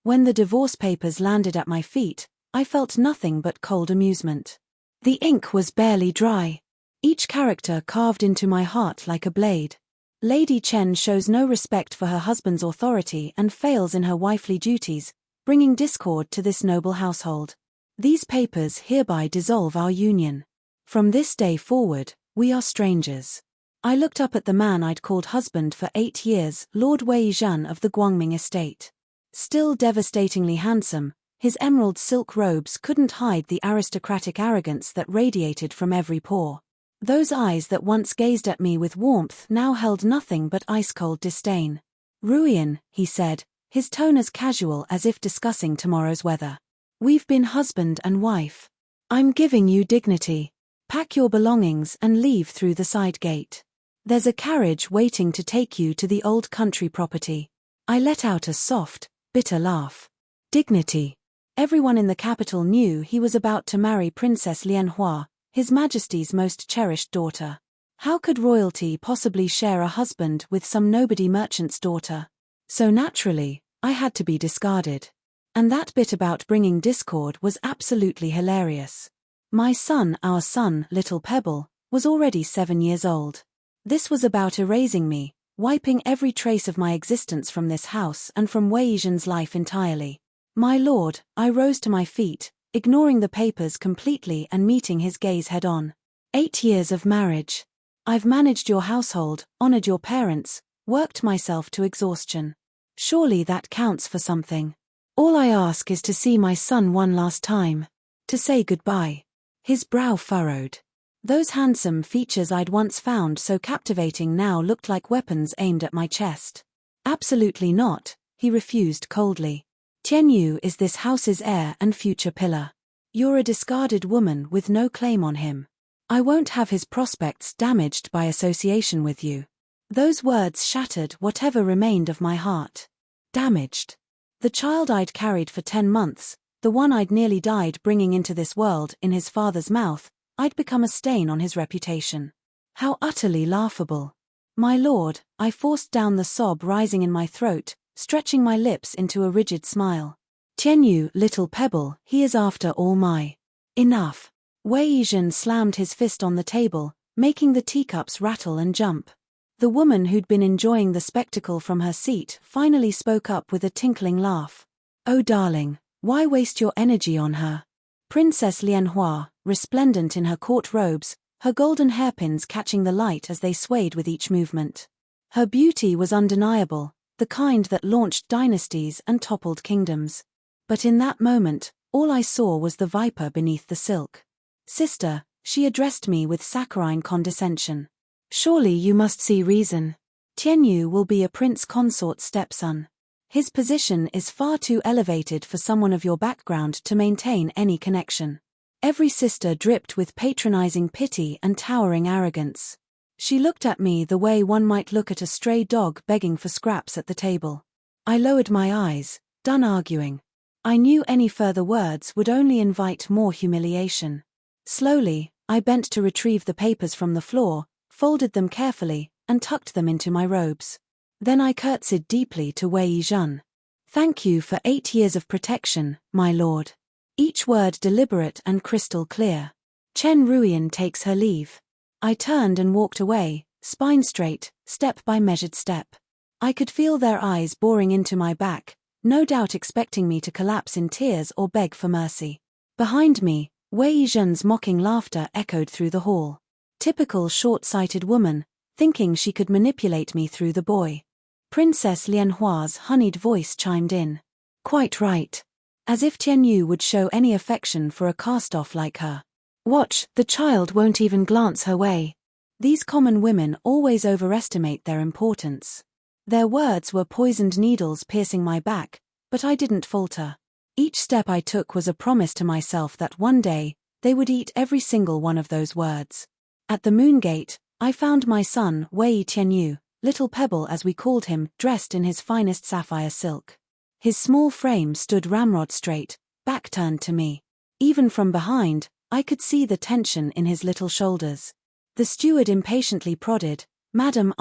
When the divorce papers landed at my feet, I felt nothing but cold amusement. The ink was barely dry. Each character carved into my heart like a blade. Lady Chen shows no respect for her husband's authority and fails in her wifely duties, bringing discord to this noble household. These papers hereby dissolve our union. From this day forward, we are strangers. I looked up at the man I'd called husband for 8 years, Lord Weihan of the Guangming estate. Still devastatingly handsome, his emerald silk robes couldn't hide the aristocratic arrogance that radiated from every pore. Those eyes that once gazed at me with warmth now held nothing but ice-cold disdain. "Ruan," he said, his tone as casual as if discussing tomorrow's weather. "We've been husband and wife. I'm giving you dignity. Pack your belongings and leave through the side gate. There's a carriage waiting to take you to the old country property." I let out a soft, bitter laugh. Dignity. Everyone in the capital knew he was about to marry Princess Leian, His Majesty's most cherished daughter. How could royalty possibly share a husband with some nobody merchant's daughter? So naturally, I had to be discarded. And that bit about bringing discord was absolutely hilarious. My son, our son, little Pebble, was already 7 years old. This was about erasing me, wiping every trace of my existence from this house and from Weihan's life entirely. "My lord," I rose to my feet, ignoring the papers completely and meeting his gaze head-on. 8 years of marriage. I've managed your household, honored your parents, worked myself to exhaustion. Surely that counts for something. All I ask is to see my son one last time. To say goodbye. His brow furrowed. Those handsome features I'd once found so captivating now looked like weapons aimed at my chest. "Absolutely not," he refused coldly. "Tianyu is this house's heir and future pillar. You're a discarded woman with no claim on him. I won't have his prospects damaged by association with you." Those words shattered whatever remained of my heart. Damaged. The child I'd carried for 10 months, the one I'd nearly died bringing into this world in his father's mouth, I'd become a stain on his reputation. How utterly laughable. "My lord," I forced down the sob rising in my throat, stretching my lips into a rigid smile. "Tianyu, little Pebble, he is after all my." "Enough." Weihan slammed his fist on the table, making the teacups rattle and jump. The woman who'd been enjoying the spectacle from her seat finally spoke up with a tinkling laugh. "Oh darling, why waste your energy on her? Princess Leian, resplendent in her court robes, her golden hairpins catching the light as they swayed with each movement. Her beauty was undeniable, the kind that launched dynasties and toppled kingdoms. But in that moment, all I saw was the viper beneath the silk. "Sister," she addressed me with saccharine condescension. "Surely you must see reason. Tianyu will be a prince consort's stepson. His position is far too elevated for someone of your background to maintain any connection." Every sister dripped with patronizing pity and towering arrogance. She looked at me the way one might look at a stray dog begging for scraps at the table. I lowered my eyes, done arguing. I knew any further words would only invite more humiliation. Slowly, I bent to retrieve the papers from the floor, folded them carefully, and tucked them into my robes. Then I curtsied deeply to Weihan. "Thank you for 8 years of protection, my lord." Each word deliberate and crystal clear. Chen Ruan takes her leave. I turned and walked away, spine straight, step by measured step. I could feel their eyes boring into my back, no doubt expecting me to collapse in tears or beg for mercy. Behind me, Weihan's mocking laughter echoed through the hall. Typical short-sighted woman, thinking she could manipulate me through the boy. Princess Leian's honeyed voice chimed in. "Quite right. As if Tianyu would show any affection for a cast-off like her. Watch, the child won't even glance her way." These common women always overestimate their importance. Their words were poisoned needles piercing my back, but I didn't falter. Each step I took was a promise to myself that one day, they would eat every single one of those words. At the moon gate, I found my son, Tianyu, little Pebble as we called him, dressed in his finest sapphire silk. His small frame stood ramrod straight, back turned to me. Even from behind, I could see the tension in his little shoulders. The steward impatiently prodded, "Madam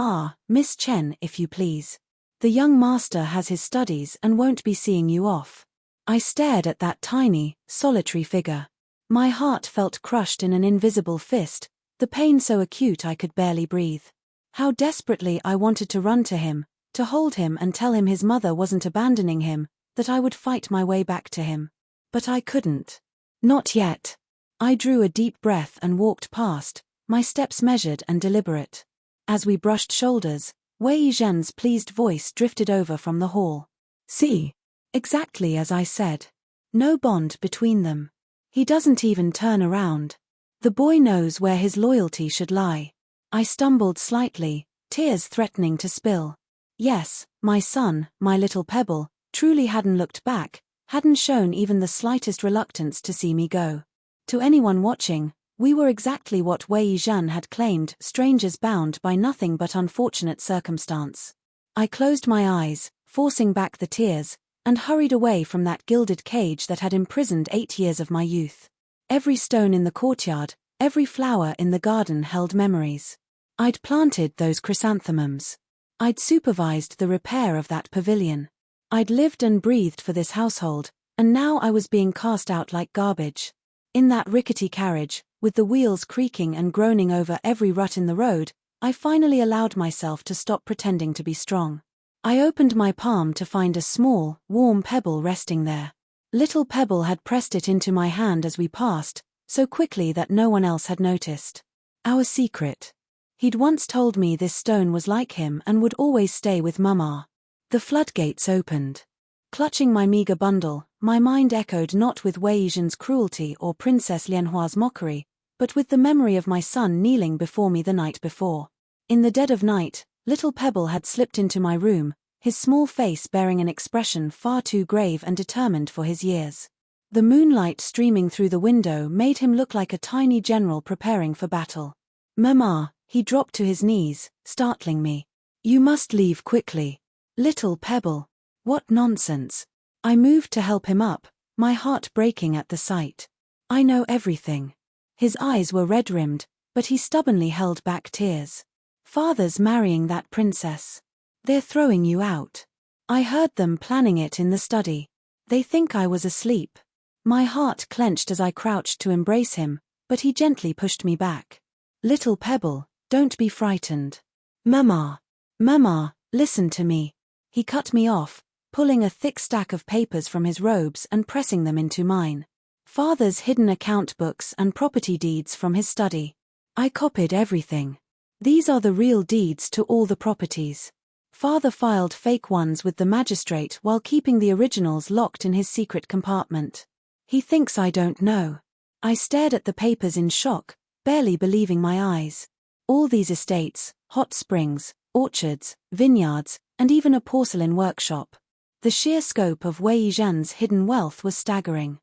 Miss Chen if you please." The young master has his studies and won't be seeing you off. I stared at that tiny, solitary figure. My heart felt crushed in an invisible fist, the pain so acute I could barely breathe. How desperately I wanted to run to him, to hold him and tell him his mother wasn't abandoning him, that I would fight my way back to him. But I couldn't. Not yet. I drew a deep breath and walked past, my steps measured and deliberate. As we brushed shoulders, Weihan's pleased voice drifted over from the hall. See? Exactly as I said. No bond between them. He doesn't even turn around. The boy knows where his loyalty should lie. I stumbled slightly, tears threatening to spill. Yes, my son, my little Pebble, truly hadn't looked back, hadn't shown even the slightest reluctance to see me go. To anyone watching, we were exactly what Weihan had claimed, strangers bound by nothing but unfortunate circumstance. I closed my eyes, forcing back the tears, and hurried away from that gilded cage that had imprisoned 8 years of my youth. Every stone in the courtyard, every flower in the garden held memories. I'd planted those chrysanthemums. I'd supervised the repair of that pavilion. I'd lived and breathed for this household, and now I was being cast out like garbage. In that rickety carriage, with the wheels creaking and groaning over every rut in the road, I finally allowed myself to stop pretending to be strong. I opened my palm to find a small, warm pebble resting there. Little Pebble had pressed it into my hand as we passed, so quickly that no one else had noticed. Our secret. He'd once told me this stone was like him and would always stay with Mama. The floodgates opened. Clutching my meager bundle, my mind echoed not with Weihan's cruelty or Princess Lianhua's mockery, but with the memory of my son kneeling before me the night before. In the dead of night, little Pebble had slipped into my room, his small face bearing an expression far too grave and determined for his years. The moonlight streaming through the window made him look like a tiny general preparing for battle. Mama, he dropped to his knees, startling me. You must leave quickly. Little Pebble. What nonsense. I moved to help him up, my heart breaking at the sight. I know everything. His eyes were red-rimmed, but he stubbornly held back tears. Father's marrying that princess. They're throwing you out. I heard them planning it in the study. They think I was asleep. My heart clenched as I crouched to embrace him, but he gently pushed me back. Little Pebble, don't be frightened. Mama. Mama, listen to me. He cut me off, pulling a thick stack of papers from his robes and pressing them into mine. Father's hidden account books and property deeds from his study. I copied everything. These are the real deeds to all the properties. Father filed fake ones with the magistrate while keeping the originals locked in his secret compartment. He thinks I don't know. I stared at the papers in shock, barely believing my eyes. All these estates, hot springs, orchards, vineyards, and even a porcelain workshop. The sheer scope of Weihan's hidden wealth was staggering.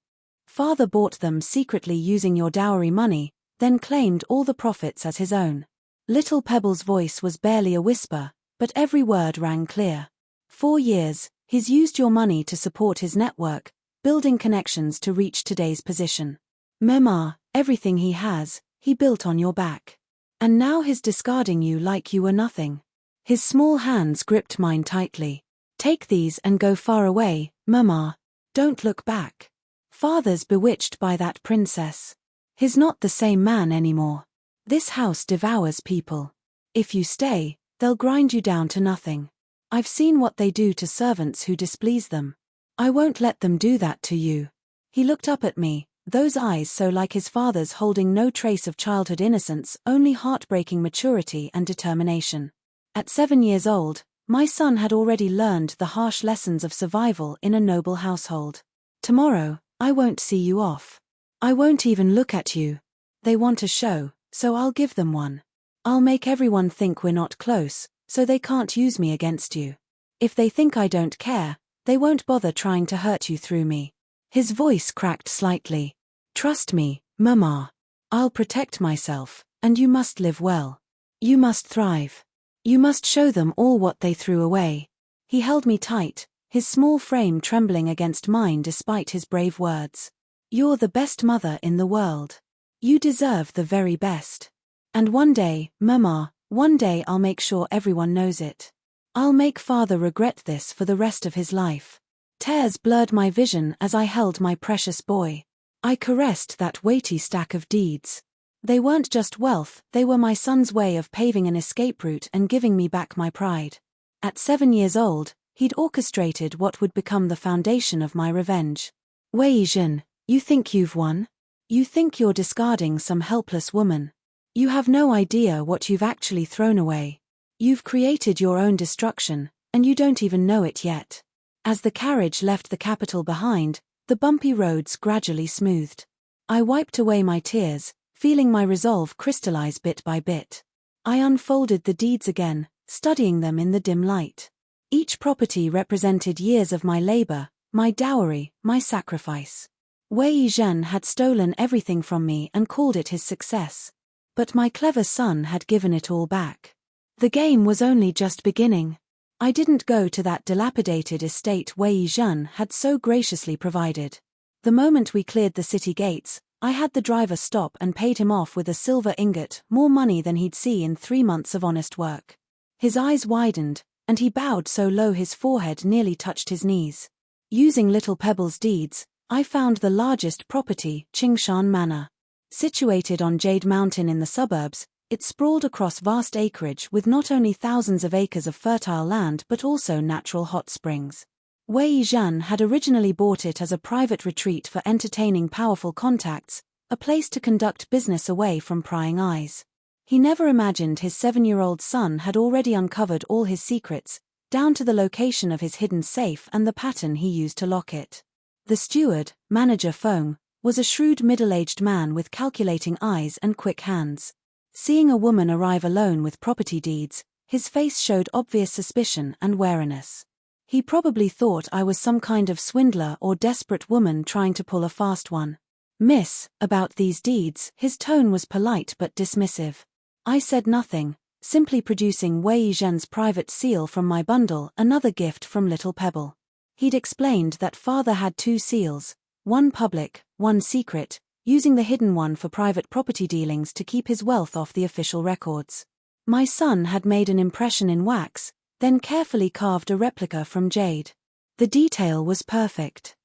Father bought them secretly using your dowry money, then claimed all the profits as his own. Little Pebble's voice was barely a whisper, but every word rang clear. 4 years, he's used your money to support his network, building connections to reach today's position. Mama, everything he has, he built on your back. And now he's discarding you like you were nothing. His small hands gripped mine tightly. Take these and go far away, Mama. Don't look back. Father's bewitched by that princess. He's not the same man anymore. This house devours people. If you stay, they'll grind you down to nothing. I've seen what they do to servants who displease them. I won't let them do that to you. He looked up at me, those eyes so like his father's holding no trace of childhood innocence, only heartbreaking maturity and determination. At 7 years old, my son had already learned the harsh lessons of survival in a noble household. Tomorrow, I won't see you off. I won't even look at you. They want a show, so I'll give them one. I'll make everyone think we're not close, so they can't use me against you. If they think I don't care, they won't bother trying to hurt you through me. His voice cracked slightly. Trust me, Mama. I'll protect myself, and you must live well. You must thrive. You must show them all what they threw away. He held me tight, his small frame trembling against mine despite his brave words. You're the best mother in the world. You deserve the very best. And one day, Mama, one day I'll make sure everyone knows it. I'll make father regret this for the rest of his life. Tears blurred my vision as I held my precious boy. I caressed that weighty stack of deeds. They weren't just wealth, they were my son's way of paving an escape route and giving me back my pride. At 7 years old, he'd orchestrated what would become the foundation of my revenge. Weihan, you think you've won? You think you're discarding some helpless woman. You have no idea what you've actually thrown away. You've created your own destruction, and you don't even know it yet. As the carriage left the capital behind, the bumpy roads gradually smoothed. I wiped away my tears, feeling my resolve crystallize bit by bit. I unfolded the deeds again, studying them in the dim light. Each property represented years of my labor, my dowry, my sacrifice. Weihan had stolen everything from me and called it his success. But my clever son had given it all back. The game was only just beginning. I didn't go to that dilapidated estate Weihan had so graciously provided. The moment we cleared the city gates, I had the driver stop and paid him off with a silver ingot, more money than he'd see in 3 months of honest work. His eyes widened, and he bowed so low his forehead nearly touched his knees. Using little Pebble's deeds, I found the largest property, Qingshan Manor. Situated on Jade Mountain in the suburbs, it sprawled across vast acreage with not only thousands of acres of fertile land but also natural hot springs. Weihan had originally bought it as a private retreat for entertaining powerful contacts, a place to conduct business away from prying eyes. He never imagined his 7-year-old son had already uncovered all his secrets, down to the location of his hidden safe and the pattern he used to lock it. The steward, Manager Feng, was a shrewd middle-aged man with calculating eyes and quick hands. Seeing a woman arrive alone with property deeds, his face showed obvious suspicion and wariness. He probably thought I was some kind of swindler or desperate woman trying to pull a fast one. "Miss, about these deeds," his tone was polite but dismissive. I said nothing, simply producing Weihan's private seal from my bundle, another gift from little Pebble. He'd explained that father had 2 seals, one public, one secret, using the hidden one for private property dealings to keep his wealth off the official records. My son had made an impression in wax, then carefully carved a replica from jade. The detail was perfect.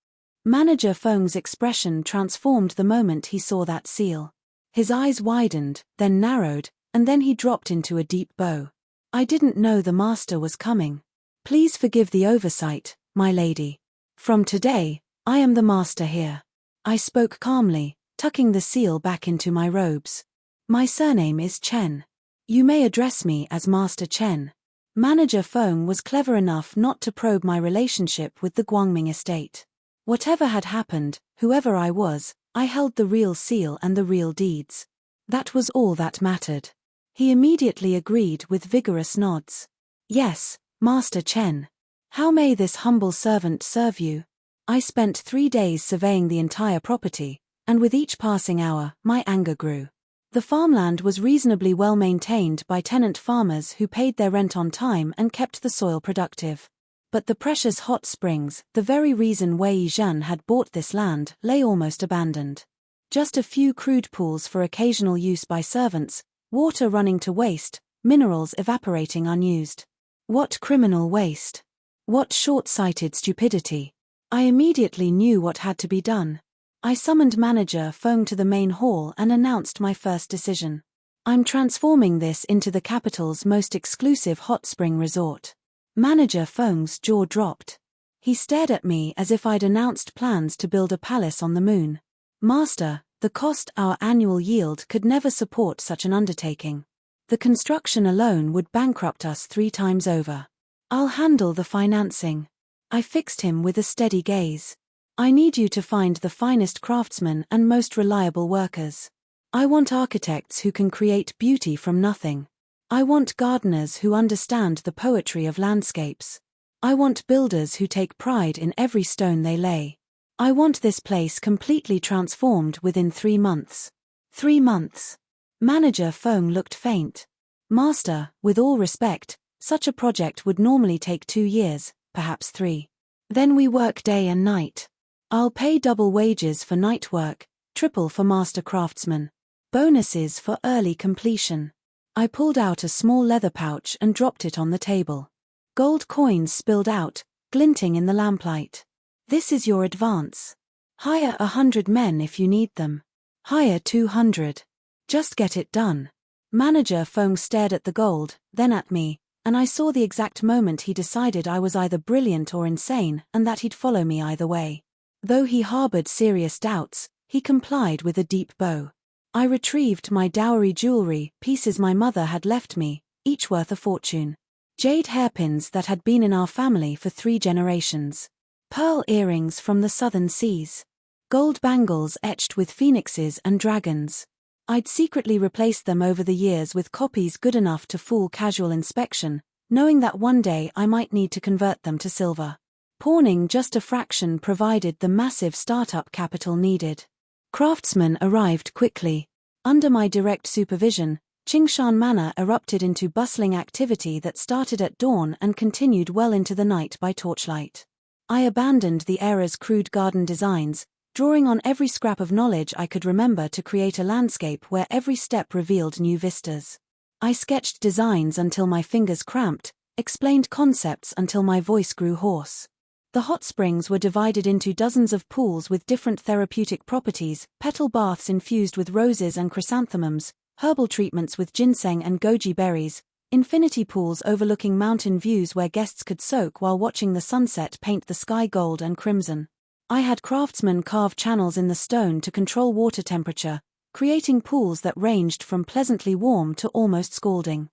Manager Feng's expression transformed the moment he saw that seal. His eyes widened, then narrowed, and then he dropped into a deep bow. "I didn't know the master was coming. Please forgive the oversight, my lady. From today, I am the master here." I spoke calmly, tucking the seal back into my robes. "My surname is Chen. You may address me as Master Chen." Manager Feng was clever enough not to probe my relationship with the Guangming estate. Whatever had happened, whoever I was, I held the real seal and the real deeds. That was all that mattered. He immediately agreed with vigorous nods. "Yes, Master Chen. How may this humble servant serve you?" I spent 3 days surveying the entire property, and with each passing hour, my anger grew. The farmland was reasonably well maintained by tenant farmers who paid their rent on time and kept the soil productive. But the precious hot springs, the very reason Weihan had bought this land, lay almost abandoned. Just a few crude pools for occasional use by servants, water running to waste, minerals evaporating unused. What criminal waste! What short-sighted stupidity! I immediately knew what had to be done. I summoned Manager Feng to the main hall and announced my first decision. "I'm transforming this into the capital's most exclusive hot spring resort." Manager Feng's jaw dropped. He stared at me as if I'd announced plans to build a palace on the moon. "Master, the cost, our annual yield could never support such an undertaking. The construction alone would bankrupt us 3 times over. I'll handle the financing." I fixed him with a steady gaze. "I need you to find the finest craftsmen and most reliable workers. I want architects who can create beauty from nothing. I want gardeners who understand the poetry of landscapes. I want builders who take pride in every stone they lay. I want this place completely transformed within 3 months. 3 months. Manager Feng looked faint. "Master, with all respect, such a project would normally take 2 years, perhaps 3. Then we work day and night. I'll pay double wages for night work, triple for master craftsmen. Bonuses for early completion." I pulled out a small leather pouch and dropped it on the table. Gold coins spilled out, glinting in the lamplight. This is your advance. Hire 100 men if you need them. Hire 200. Just get it done. Manager Feng stared at the gold, then at me, and I saw the exact moment he decided I was either brilliant or insane and that he'd follow me either way. Though he harbored serious doubts, he complied with a deep bow. I retrieved my dowry jewelry, pieces my mother had left me, each worth a fortune. Jade hairpins that had been in our family for 3 generations. Pearl earrings from the southern seas. Gold bangles etched with phoenixes and dragons. I'd secretly replaced them over the years with copies good enough to fool casual inspection, knowing that one day I might need to convert them to silver. Pawning just a fraction provided the massive startup capital needed. Craftsmen arrived quickly. Under my direct supervision, Qingshan Manor erupted into bustling activity that started at dawn and continued well into the night by torchlight. I abandoned the era's crude garden designs, drawing on every scrap of knowledge I could remember to create a landscape where every step revealed new vistas. I sketched designs until my fingers cramped, explained concepts until my voice grew hoarse. The hot springs were divided into dozens of pools with different therapeutic properties, petal baths infused with roses and chrysanthemums, herbal treatments with ginseng and goji berries, infinity pools overlooking mountain views where guests could soak while watching the sunset paint the sky gold and crimson. I had craftsmen carve channels in the stone to control water temperature, creating pools that ranged from pleasantly warm to almost scalding.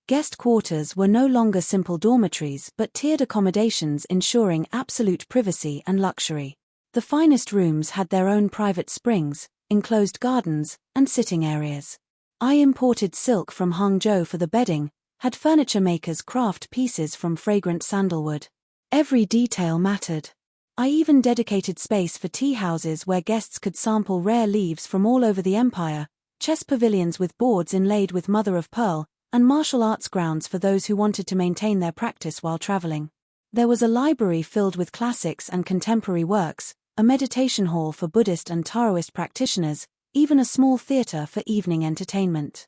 Guest quarters were no longer simple dormitories but tiered accommodations ensuring absolute privacy and luxury. The finest rooms had their own private springs, enclosed gardens, and sitting areas. I imported silk from Hangzhou for the bedding, had furniture makers craft pieces from fragrant sandalwood. Every detail mattered. I even dedicated space for tea houses where guests could sample rare leaves from all over the empire, chess pavilions with boards inlaid with mother of pearl, and martial arts grounds for those who wanted to maintain their practice while traveling. There was a library filled with classics and contemporary works, a meditation hall for Buddhist and Taoist practitioners, even a small theater for evening entertainment.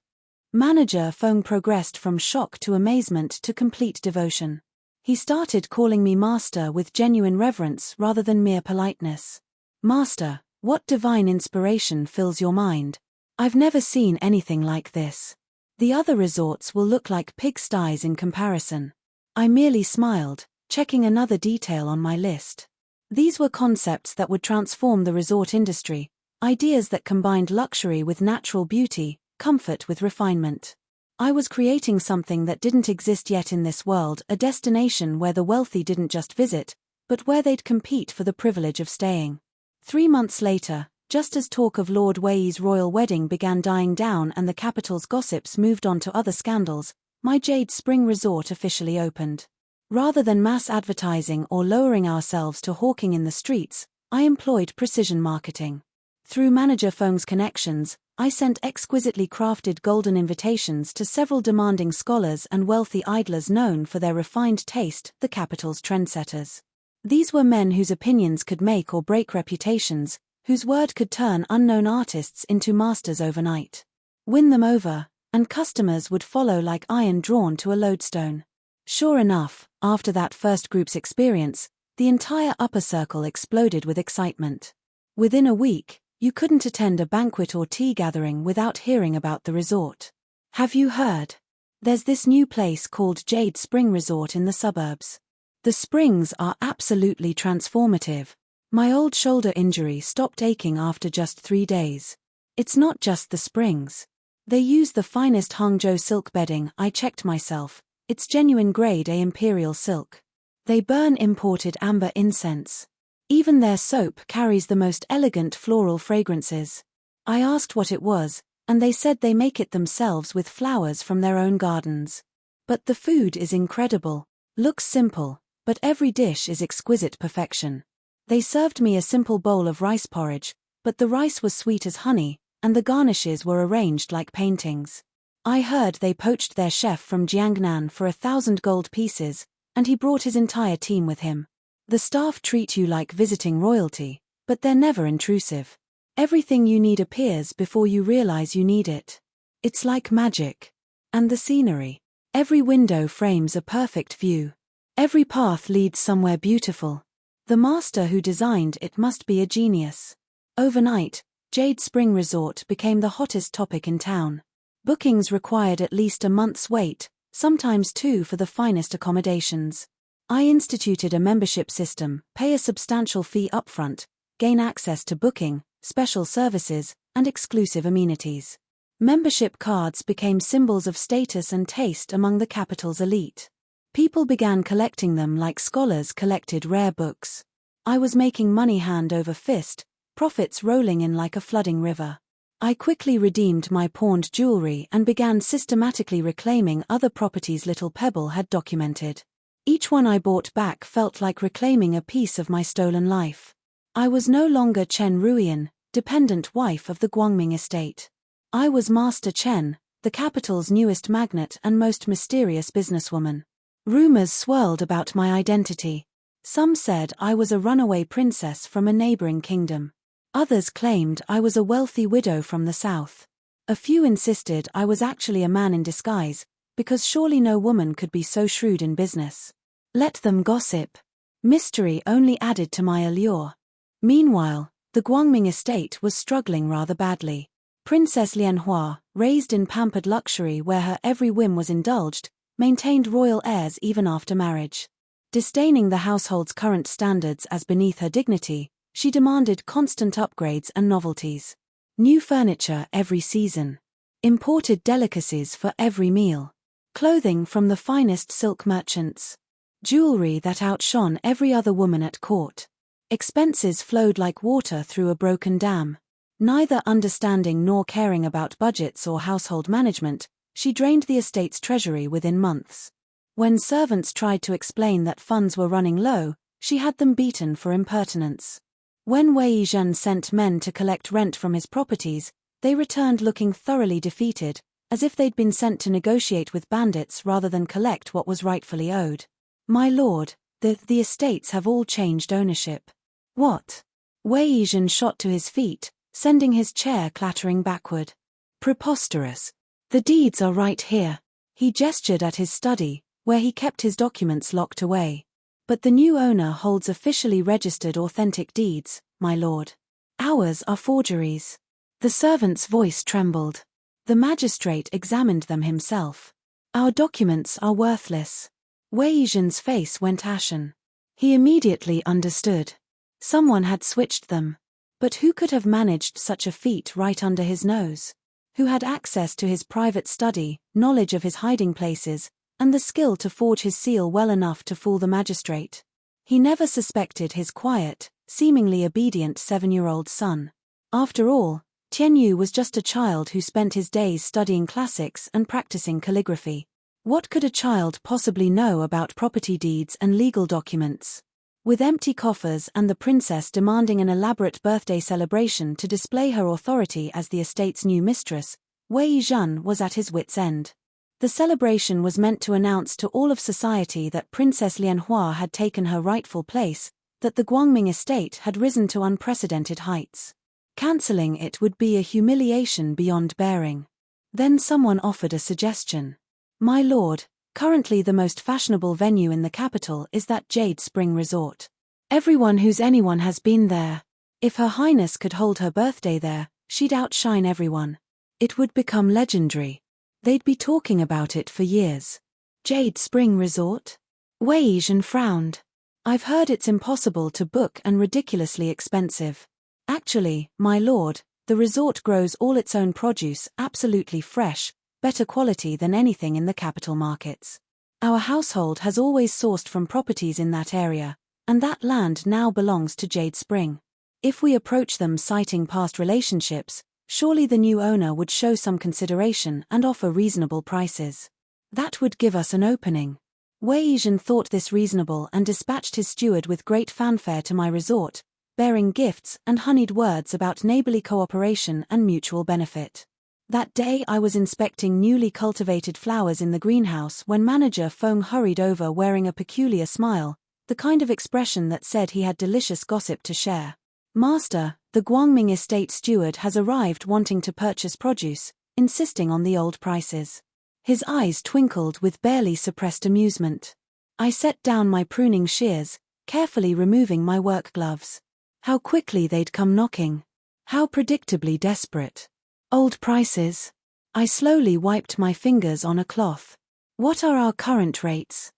Manager Feng progressed from shock to amazement to complete devotion. He started calling me master with genuine reverence rather than mere politeness. Master, what divine inspiration fills your mind? I've never seen anything like this. The other resorts will look like pigsties in comparison. I merely smiled, checking another detail on my list. These were concepts that would transform the resort industry, ideas that combined luxury with natural beauty, comfort with refinement. I was creating something that didn't exist yet in this world, a destination where the wealthy didn't just visit, but where they'd compete for the privilege of staying. 3 months later, just as talk of Lord Wei's royal wedding began dying down and the capital's gossips moved on to other scandals, my Jade Spring Resort officially opened. Rather than mass advertising or lowering ourselves to hawking in the streets, I employed precision marketing. Through Manager Feng's connections, I sent exquisitely crafted golden invitations to several demanding scholars and wealthy idlers known for their refined taste, the capital's trendsetters. These were men whose opinions could make or break reputations, whose word could turn unknown artists into masters overnight. Win them over, and customers would follow like iron drawn to a lodestone. Sure enough, after that first group's experience, the entire upper circle exploded with excitement. Within a week, you couldn't attend a banquet or tea gathering without hearing about the resort. Have you heard? There's this new place called Jade Spring Resort in the suburbs. The springs are absolutely transformative. My old shoulder injury stopped aching after just 3 days. It's not just the springs. They use the finest Hangzhou silk bedding. I checked myself. It's genuine grade A imperial silk. They burn imported amber incense. Even their soap carries the most elegant floral fragrances. I asked what it was, and they said they make it themselves with flowers from their own gardens. But the food is incredible. Looks simple, but every dish is exquisite perfection. They served me a simple bowl of rice porridge, but the rice was sweet as honey, and the garnishes were arranged like paintings. I heard they poached their chef from Jiangnan for 1,000 gold pieces, and he brought his entire team with him. The staff treat you like visiting royalty, but they're never intrusive. Everything you need appears before you realize you need it. It's like magic. And the scenery. Every window frames a perfect view. Every path leads somewhere beautiful. The master who designed it must be a genius. Overnight, Jade Spring Resort became the hottest topic in town. Bookings required at least a month's wait, sometimes two for the finest accommodations. I instituted a membership system, pay a substantial fee upfront, gain access to booking, special services, and exclusive amenities. Membership cards became symbols of status and taste among the capital's elite. People began collecting them like scholars collected rare books. I was making money hand over fist, profits rolling in like a flooding river. I quickly redeemed my pawned jewelry and began systematically reclaiming other properties little Pebble had documented. Each one I bought back felt like reclaiming a piece of my stolen life. I was no longer Chen Ruan, dependent wife of the Guangming estate. I was Master Chen, the capital's newest magnate and most mysterious businesswoman. Rumors swirled about my identity. Some said I was a runaway princess from a neighboring kingdom. Others claimed I was a wealthy widow from the south. A few insisted I was actually a man in disguise, because surely no woman could be so shrewd in business. Let them gossip. Mystery only added to my allure. Meanwhile, the Guangming estate was struggling rather badly. Princess Leian, raised in pampered luxury where her every whim was indulged, maintained royal airs even after marriage. Disdaining the household's current standards as beneath her dignity, she demanded constant upgrades and novelties. New furniture every season. Imported delicacies for every meal. Clothing from the finest silk merchants. Jewelry that outshone every other woman at court. Expenses flowed like water through a broken dam. Neither understanding nor caring about budgets or household management, she drained the estate's treasury within months. When servants tried to explain that funds were running low, she had them beaten for impertinence. When Weihan sent men to collect rent from his properties, they returned looking thoroughly defeated, as if they'd been sent to negotiate with bandits rather than collect what was rightfully owed. My lord, the estates have all changed ownership. What? Weihan shot to his feet, sending his chair clattering backward. Preposterous. The deeds are right here. He gestured at his study, where he kept his documents locked away. But the new owner holds officially registered authentic deeds, my lord. Ours are forgeries. The servant's voice trembled. The magistrate examined them himself. Our documents are worthless. Weihan's face went ashen. He immediately understood. Someone had switched them. But who could have managed such a feat right under his nose? Who had access to his private study, knowledge of his hiding places, and the skill to forge his seal well enough to fool the magistrate? He never suspected his quiet, seemingly obedient 7-year-old son. After all, Tianyu was just a child who spent his days studying classics and practicing calligraphy. What could a child possibly know about property deeds and legal documents? With empty coffers and the princess demanding an elaborate birthday celebration to display her authority as the estate's new mistress, Weihan was at his wits' end. The celebration was meant to announce to all of society that Princess Leian had taken her rightful place, that the Guangming estate had risen to unprecedented heights. Cancelling it would be a humiliation beyond bearing. Then someone offered a suggestion. My lord, currently the most fashionable venue in the capital is that Jade Spring Resort. Everyone who's anyone has been there. If Her Highness could hold her birthday there, she'd outshine everyone. It would become legendary. They'd be talking about it for years. Jade Spring Resort? Weihan frowned. I've heard it's impossible to book and ridiculously expensive. Actually, my lord, the resort grows all its own produce, absolutely fresh, better quality than anything in the capital markets. Our household has always sourced from properties in that area, and that land now belongs to Jade Spring. If we approach them citing past relationships, surely the new owner would show some consideration and offer reasonable prices. That would give us an opening. Weihan thought this reasonable and dispatched his steward with great fanfare to my resort, bearing gifts and honeyed words about neighborly cooperation and mutual benefit. That day I was inspecting newly cultivated flowers in the greenhouse when manager Feng hurried over wearing a peculiar smile, the kind of expression that said he had delicious gossip to share. Master, the Guangming estate steward has arrived wanting to purchase produce, insisting on the old prices. His eyes twinkled with barely suppressed amusement. I set down my pruning shears, carefully removing my work gloves. How quickly they'd come knocking. How predictably desperate. Old prices. I slowly wiped my fingers on a cloth. What are our current rates?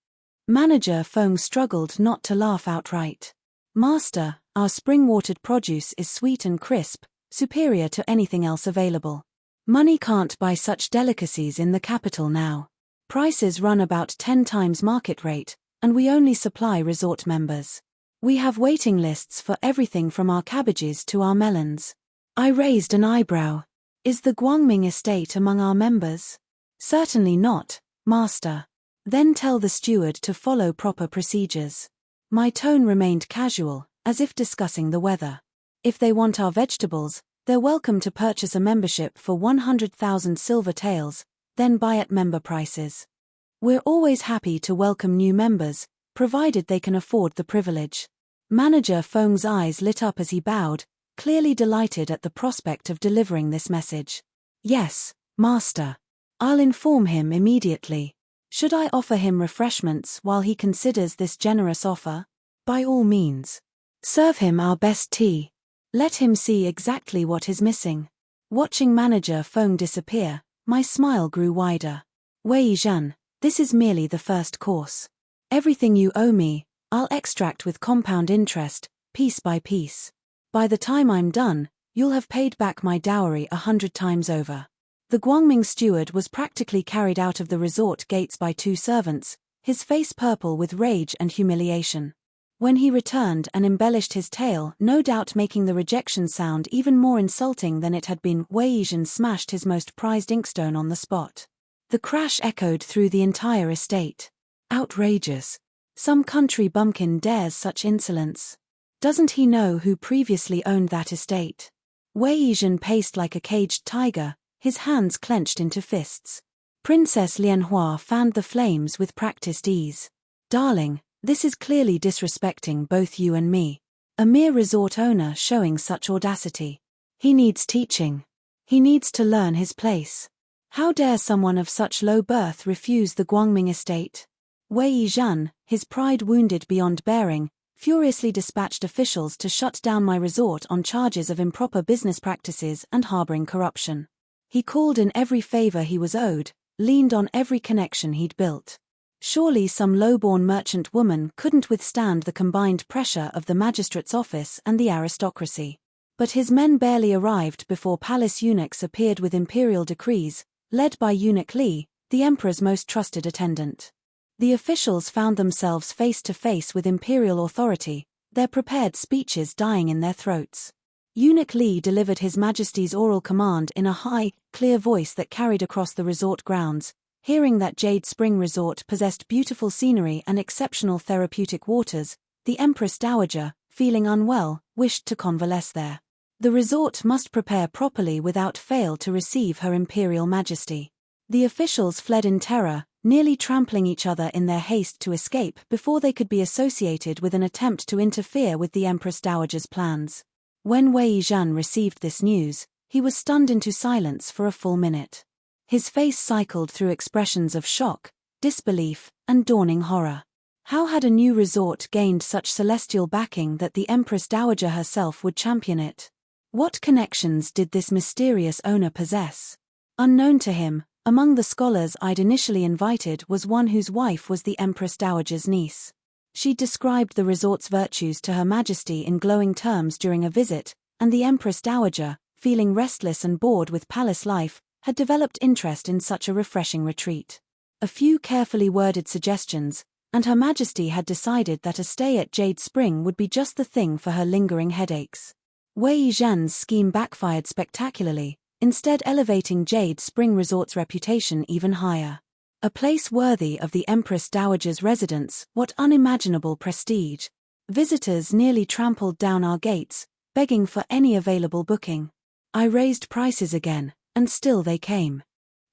Manager Feng struggled not to laugh outright. Master, our spring-watered produce is sweet and crisp, superior to anything else available. Money can't buy such delicacies in the capital now. Prices run about 10 times market rate, and we only supply resort members. We have waiting lists for everything from our cabbages to our melons. I raised an eyebrow. Is the Guangming estate among our members? Certainly not, Master. Then tell the steward to follow proper procedures. My tone remained casual, as if discussing the weather. If they want our vegetables, they're welcome to purchase a membership for 100,000 silver taels, then buy at member prices. We're always happy to welcome new members, provided they can afford the privilege. Manager Feng's eyes lit up as he bowed, clearly delighted at the prospect of delivering this message. Yes, Master. I'll inform him immediately. Should I offer him refreshments while he considers this generous offer? By all means. Serve him our best tea. Let him see exactly what is missing. Watching Manager Feng disappear, my smile grew wider. Weihan, this is merely the first course. Everything you owe me, I'll extract with compound interest, piece by piece. By the time I'm done, you'll have paid back my dowry 100 times over. The Guangming steward was practically carried out of the resort gates by 2 servants, his face purple with rage and humiliation. When he returned and embellished his tale, no doubt making the rejection sound even more insulting than it had been, Weihan smashed his most prized inkstone on the spot. The crash echoed through the entire estate. Outrageous. Some country bumpkin dares such insolence. Doesn't he know who previously owned that estate? Weihan paced like a caged tiger, his hands clenched into fists. Princess Lianhua fanned the flames with practiced ease. Darling, this is clearly disrespecting both you and me. A mere resort owner showing such audacity. He needs teaching. He needs to learn his place. How dare someone of such low birth refuse the Guangming estate? Weihan, his pride wounded beyond bearing, furiously dispatched officials to shut down my resort on charges of improper business practices and harboring corruption. He called in every favor he was owed, leaned on every connection he'd built. Surely some low-born merchant woman couldn't withstand the combined pressure of the magistrate's office and the aristocracy. But his men barely arrived before palace eunuchs appeared with imperial decrees, led by Eunuch Li, the emperor's most trusted attendant. The officials found themselves face to face with imperial authority, their prepared speeches dying in their throats. Eunuch Li delivered His Majesty's oral command in a high, clear voice that carried across the resort grounds. Hearing that Jade Spring Resort possessed beautiful scenery and exceptional therapeutic waters, the Empress Dowager, feeling unwell, wished to convalesce there. The resort must prepare properly without fail to receive Her Imperial Majesty. The officials fled in terror, nearly trampling each other in their haste to escape before they could be associated with an attempt to interfere with the Empress Dowager's plans. When Weihan received this news, he was stunned into silence for a full minute. His face cycled through expressions of shock, disbelief, and dawning horror. How had a new resort gained such celestial backing that the Empress Dowager herself would champion it? What connections did this mysterious owner possess? Unknown to him, among the scholars I'd initially invited was one whose wife was the Empress Dowager's niece. She described the resort's virtues to Her Majesty in glowing terms during a visit, and the Empress Dowager, feeling restless and bored with palace life, had developed interest in such a refreshing retreat. A few carefully worded suggestions, and Her Majesty had decided that a stay at Jade Spring would be just the thing for her lingering headaches. Weihan's scheme backfired spectacularly, instead elevating Jade Spring Resort's reputation even higher. A place worthy of the Empress Dowager's residence, what unimaginable prestige. Visitors nearly trampled down our gates, begging for any available booking. I raised prices again, and still they came.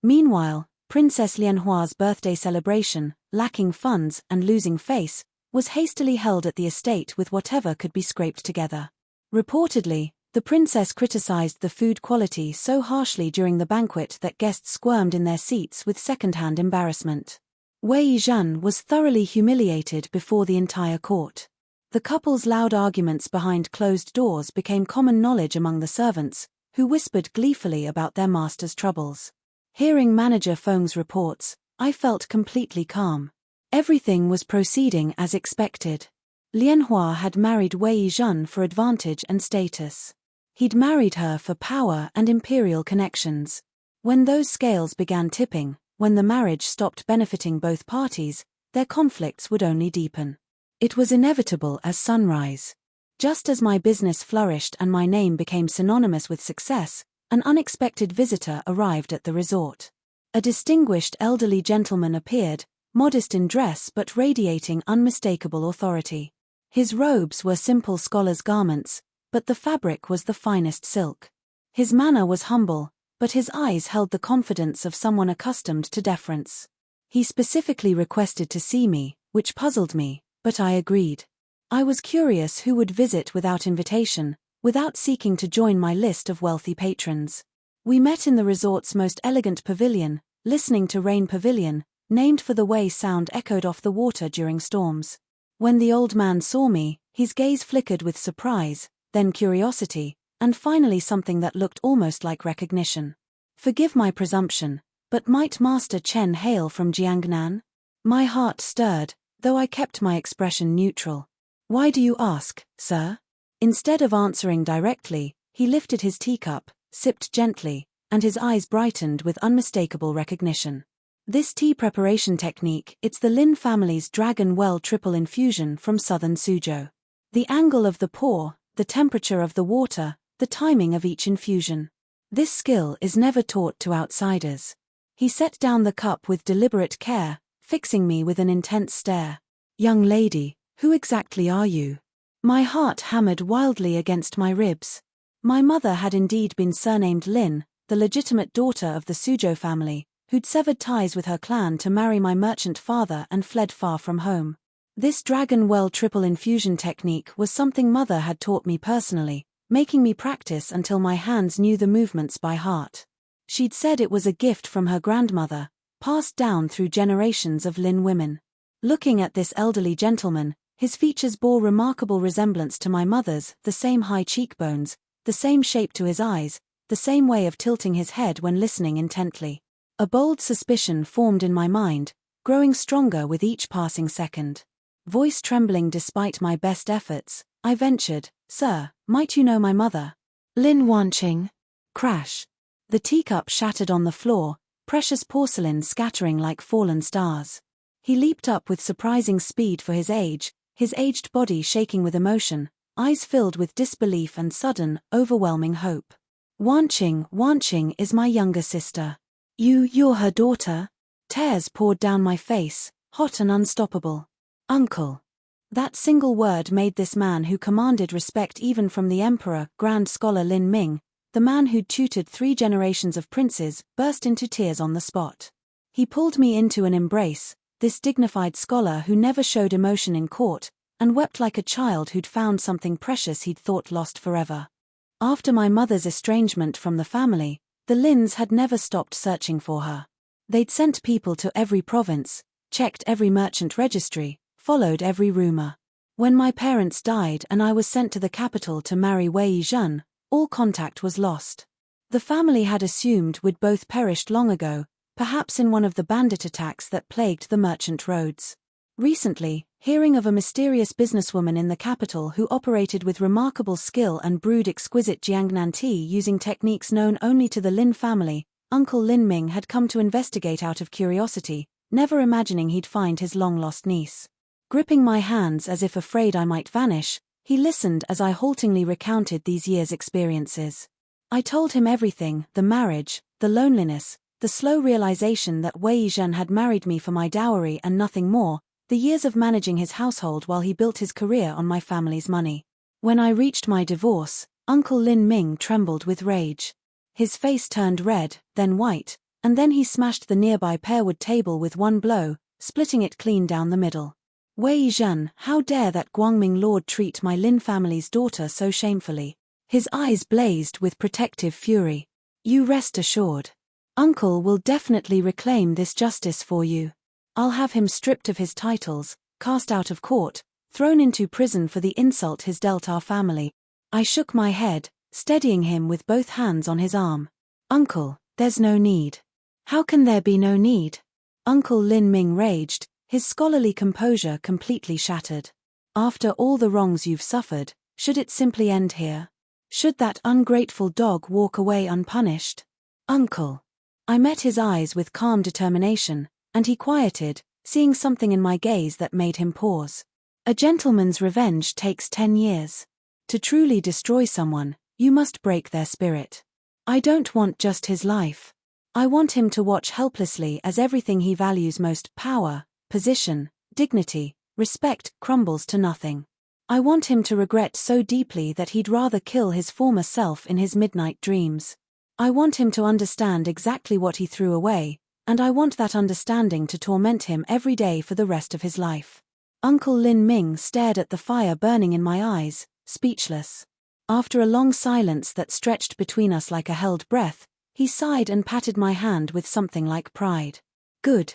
Meanwhile, Princess Lianhua's birthday celebration, lacking funds and losing face, was hastily held at the estate with whatever could be scraped together. Reportedly, the princess criticized the food quality so harshly during the banquet that guests squirmed in their seats with second-hand embarrassment. Weihan was thoroughly humiliated before the entire court. The couple's loud arguments behind closed doors became common knowledge among the servants, who whispered gleefully about their master's troubles. Hearing Manager Feng's reports, I felt completely calm. Everything was proceeding as expected. Lianhua had married Weihan for advantage and status. He'd married her for power and imperial connections. When those scales began tipping, when the marriage stopped benefiting both parties, their conflicts would only deepen. It was inevitable as sunrise. Just as my business flourished and my name became synonymous with success, an unexpected visitor arrived at the resort. A distinguished elderly gentleman appeared, modest in dress but radiating unmistakable authority. His robes were simple scholar's garments, but the fabric was the finest silk. His manner was humble, but his eyes held the confidence of someone accustomed to deference. He specifically requested to see me, which puzzled me, but I agreed. I was curious who would visit without invitation, without seeking to join my list of wealthy patrons. We met in the resort's most elegant pavilion, listening to Rain Pavilion, named for the way sound echoed off the water during storms. When the old man saw me, his gaze flickered with surprise, then curiosity, and finally something that looked almost like recognition. Forgive my presumption, but might Master Chen hail from Jiangnan? My heart stirred, though I kept my expression neutral. Why do you ask, sir? Instead of answering directly, he lifted his teacup, sipped gently, and his eyes brightened with unmistakable recognition. This tea preparation technique, it's the Lin family's Dragon Well triple infusion from southern Suzhou. The angle of the pour, the temperature of the water, the timing of each infusion. This skill is never taught to outsiders. He set down the cup with deliberate care, fixing me with an intense stare. Young lady, who exactly are you? My heart hammered wildly against my ribs. My mother had indeed been surnamed Lin, the legitimate daughter of the Suzhou family, who'd severed ties with her clan to marry my merchant father and fled far from home. This Dragon Well triple infusion technique was something mother had taught me personally, making me practice until my hands knew the movements by heart. She'd said it was a gift from her grandmother, passed down through generations of Lin women. Looking at this elderly gentleman, his features bore remarkable resemblance to my mother's, the same high cheekbones, the same shape to his eyes, the same way of tilting his head when listening intently. A bold suspicion formed in my mind, growing stronger with each passing second. Voice trembling despite my best efforts, I ventured, "Sir, might you know my mother?" "Lin Wanqing." Crash. The teacup shattered on the floor, precious porcelain scattering like fallen stars. He leaped up with surprising speed for his age, his aged body shaking with emotion, eyes filled with disbelief and sudden, overwhelming hope. Wanqing is my younger sister. You're her daughter?" Tears poured down my face, hot and unstoppable. "Uncle." That single word made this man who commanded respect even from the emperor, Grand Scholar Lin Ming, the man who'd tutored 3 generations of princes, burst into tears on the spot. He pulled me into an embrace, this dignified scholar who never showed emotion in court, and wept like a child who'd found something precious he'd thought lost forever. After my mother's estrangement from the family, the Lins had never stopped searching for her. They'd sent people to every province, checked every merchant registry, followed every rumor. When my parents died and I was sent to the capital to marry Weihan, all contact was lost. The family had assumed we'd both perished long ago, perhaps in one of the bandit attacks that plagued the merchant roads. Recently, hearing of a mysterious businesswoman in the capital who operated with remarkable skill and brewed exquisite Jiangnan tea using techniques known only to the Lin family, Uncle Lin Ming had come to investigate out of curiosity, never imagining he'd find his long-lost niece. Gripping my hands as if afraid I might vanish, he listened as I haltingly recounted these years' experiences. I told him everything, the marriage, the loneliness, the slow realization that Weihan had married me for my dowry and nothing more, the years of managing his household while he built his career on my family's money. When I reached my divorce, Uncle Lin Ming trembled with rage. His face turned red, then white, and then he smashed the nearby pearwood table with one blow, splitting it clean down the middle. "Weihan, how dare that Guangming lord treat my Lin family's daughter so shamefully?" His eyes blazed with protective fury. "You rest assured. Uncle will definitely reclaim this justice for you." I'll have him stripped of his titles, cast out of court, thrown into prison for the insult he's dealt our family. I shook my head, steadying him with both hands on his arm. Uncle, there's no need. How can there be no need? Uncle Lin Ming raged, his scholarly composure completely shattered. After all the wrongs you've suffered, should it simply end here? Should that ungrateful dog walk away unpunished? Uncle. I met his eyes with calm determination, and he quieted, seeing something in my gaze that made him pause. A gentleman's revenge takes 10 years. To truly destroy someone, you must break their spirit. I don't want just his life. I want him to watch helplessly as everything he values most, power, position, dignity, respect, crumbles to nothing. I want him to regret so deeply that he'd rather kill his former self in his midnight dreams. I want him to understand exactly what he threw away, and I want that understanding to torment him every day for the rest of his life. Uncle Lin Ming stared at the fire burning in my eyes, speechless. After a long silence that stretched between us like a held breath, he sighed and patted my hand with something like pride. Good,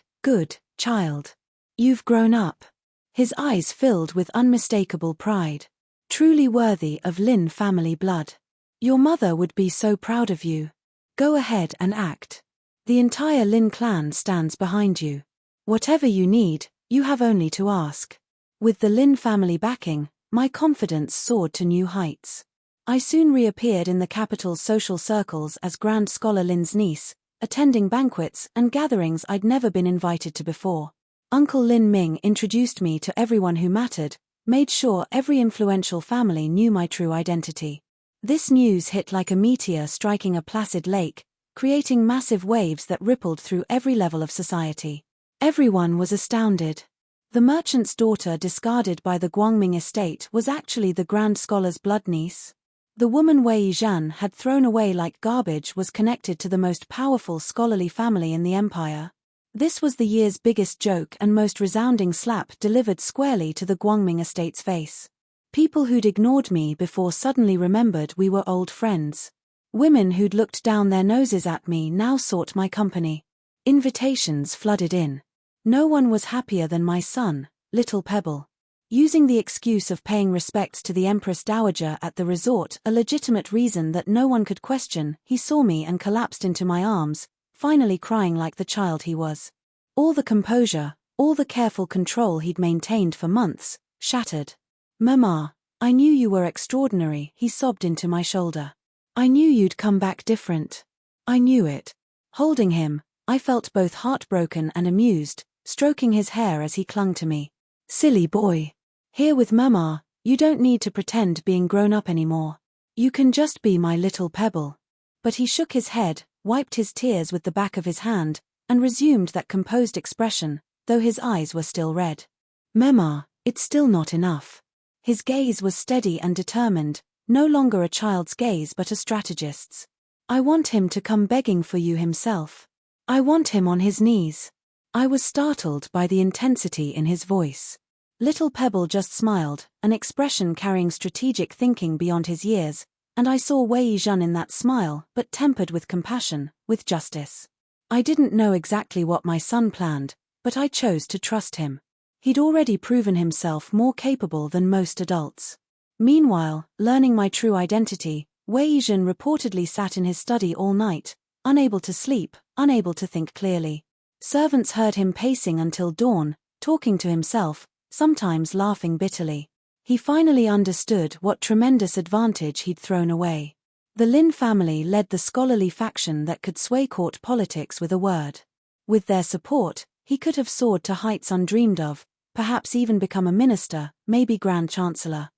child. You've grown up. His eyes filled with unmistakable pride. Truly worthy of Lin family blood. Your mother would be so proud of you. Go ahead and act. The entire Lin clan stands behind you. Whatever you need, you have only to ask. With the Lin family backing, my confidence soared to new heights. I soon reappeared in the capital's social circles as Grand Scholar Lin's niece, attending banquets and gatherings I'd never been invited to before. Uncle Lin Ming introduced me to everyone who mattered, made sure every influential family knew my true identity. This news hit like a meteor striking a placid lake, creating massive waves that rippled through every level of society. Everyone was astounded. The merchant's daughter discarded by the Guangming estate was actually the Grand Scholar's blood niece. The woman Weihan had thrown away like garbage was connected to the most powerful scholarly family in the empire. This was the year's biggest joke and most resounding slap delivered squarely to the Guangming estate's face. People who'd ignored me before suddenly remembered we were old friends. Women who'd looked down their noses at me now sought my company. Invitations flooded in. No one was happier than my son, little Pebble. Using the excuse of paying respects to the Empress Dowager at the resort, a legitimate reason that no one could question, he saw me and collapsed into my arms, finally crying like the child he was. All the composure, all the careful control he'd maintained for months, shattered. Mama, I knew you were extraordinary, he sobbed into my shoulder. I knew you'd come back different. I knew it. Holding him, I felt both heartbroken and amused, stroking his hair as he clung to me. Silly boy. Here with Mama, you don't need to pretend being grown up anymore. You can just be my little Pebble. But he shook his head, wiped his tears with the back of his hand, and resumed that composed expression, though his eyes were still red. Mama, it's still not enough. His gaze was steady and determined, no longer a child's gaze but a strategist's. I want him to come begging for you himself. I want him on his knees. I was startled by the intensity in his voice. Little Pebble just smiled, an expression carrying strategic thinking beyond his years, and I saw Weihan in that smile, but tempered with compassion, with justice. I didn't know exactly what my son planned, but I chose to trust him. He'd already proven himself more capable than most adults. Meanwhile, learning my true identity, Weihan reportedly sat in his study all night, unable to sleep, unable to think clearly. Servants heard him pacing until dawn, talking to himself, sometimes laughing bitterly. He finally understood what tremendous advantage he'd thrown away. The Lin family led the scholarly faction that could sway court politics with a word. With their support, he could have soared to heights undreamed of, perhaps even become a minister, maybe Grand Chancellor.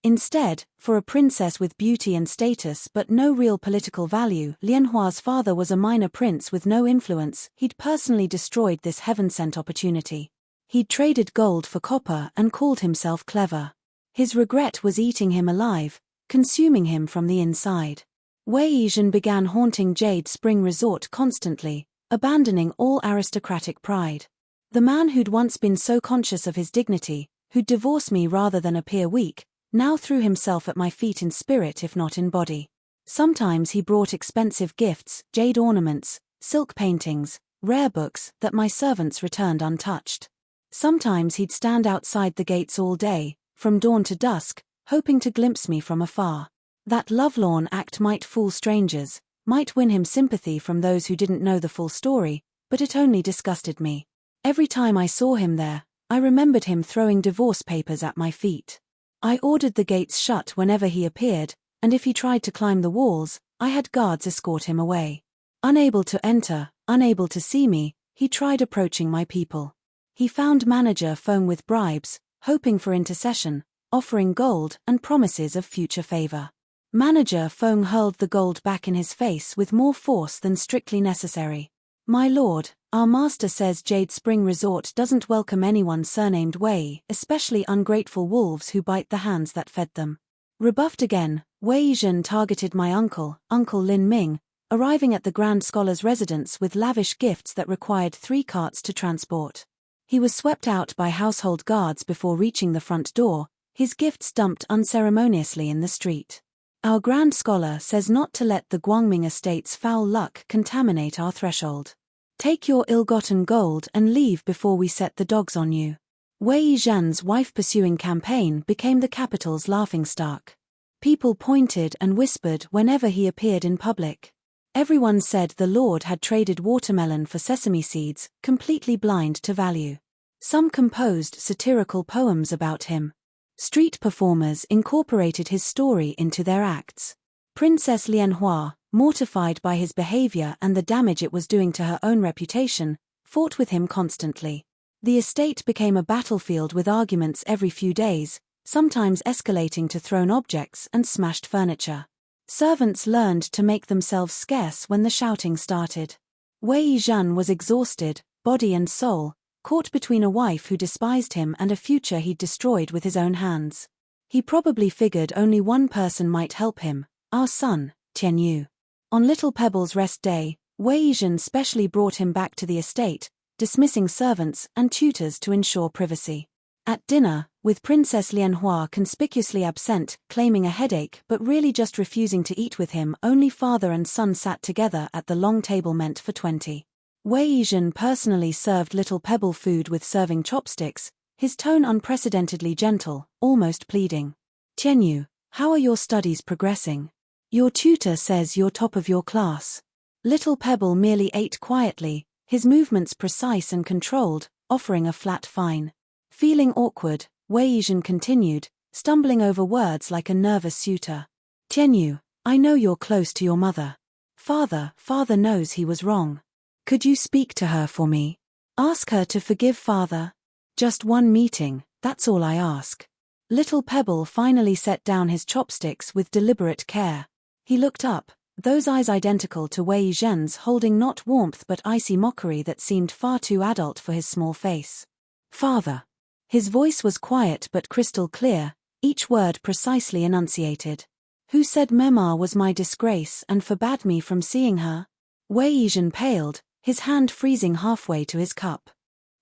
Instead, for a princess with beauty and status but no real political value, Lianhua's father was a minor prince with no influence. He'd personally destroyed this heaven-sent opportunity. He'd traded gold for copper and called himself clever. His regret was eating him alive, consuming him from the inside. Weihan began haunting Jade Spring Resort constantly, abandoning all aristocratic pride. The man who'd once been so conscious of his dignity, who'd divorce me rather than appear weak, now threw himself at my feet in spirit if not in body. Sometimes he brought expensive gifts, jade ornaments, silk paintings, rare books that my servants returned untouched. Sometimes he'd stand outside the gates all day, from dawn to dusk, hoping to glimpse me from afar. That lovelorn act might fool strangers, might win him sympathy from those who didn't know the full story, but it only disgusted me. Every time I saw him there, I remembered him throwing divorce papers at my feet. I ordered the gates shut whenever he appeared, and if he tried to climb the walls, I had guards escort him away. Unable to enter, unable to see me, he tried approaching my people. He found Manager Feng with bribes, hoping for intercession, offering gold and promises of future favor. Manager Feng hurled the gold back in his face with more force than strictly necessary. My lord, our master says Jade Spring Resort doesn't welcome anyone surnamed Wei, especially ungrateful wolves who bite the hands that fed them. Rebuffed again, Weihan targeted my uncle, Uncle Lin Ming, arriving at the Grand Scholar's residence with lavish gifts that required 3 carts to transport. He was swept out by household guards before reaching the front door, his gifts dumped unceremoniously in the street. Our Grand Scholar says not to let the Guangming estate's foul luck contaminate our threshold. Take your ill-gotten gold and leave before we set the dogs on you. Wei Zhan's wife-pursuing campaign became the capital's laughingstock. People pointed and whispered whenever he appeared in public. Everyone said the Lord had traded watermelon for sesame seeds, completely blind to value. Some composed satirical poems about him. Street performers incorporated his story into their acts. Princess Lianhua, mortified by his behavior and the damage it was doing to her own reputation, fought with him constantly. The estate became a battlefield with arguments every few days, sometimes escalating to thrown objects and smashed furniture. Servants learned to make themselves scarce when the shouting started. Wei Zhan was exhausted, body and soul, caught between a wife who despised him and a future he'd destroyed with his own hands. He probably figured only one person might help him, our son, Tianyu. On Little Pebble's rest day, Wei Zhan specially brought him back to the estate, dismissing servants and tutors to ensure privacy. At dinner, with Princess Lianhua conspicuously absent, claiming a headache but really just refusing to eat with him, only father and son sat together at the long table meant for 20. Wei Zhan personally served Little Pebble food with serving chopsticks, his tone unprecedentedly gentle, almost pleading. Tianyu, how are your studies progressing? Your tutor says you're top of your class. Little Pebble merely ate quietly, his movements precise and controlled, offering a flat fine. Feeling awkward, Wei Zhan continued, stumbling over words like a nervous suitor. Tianyu, I know you're close to your mother. Father knows he was wrong. Could you speak to her for me? Ask her to forgive father. Just one meeting, that's all I ask. Little Pebble finally set down his chopsticks with deliberate care. He looked up, those eyes identical to Wei Zhan's holding not warmth but icy mockery that seemed far too adult for his small face. Father. His voice was quiet but crystal clear, each word precisely enunciated. Who said Mema was my disgrace and forbade me from seeing her? Wei Zhan paled, his hand freezing halfway to his cup.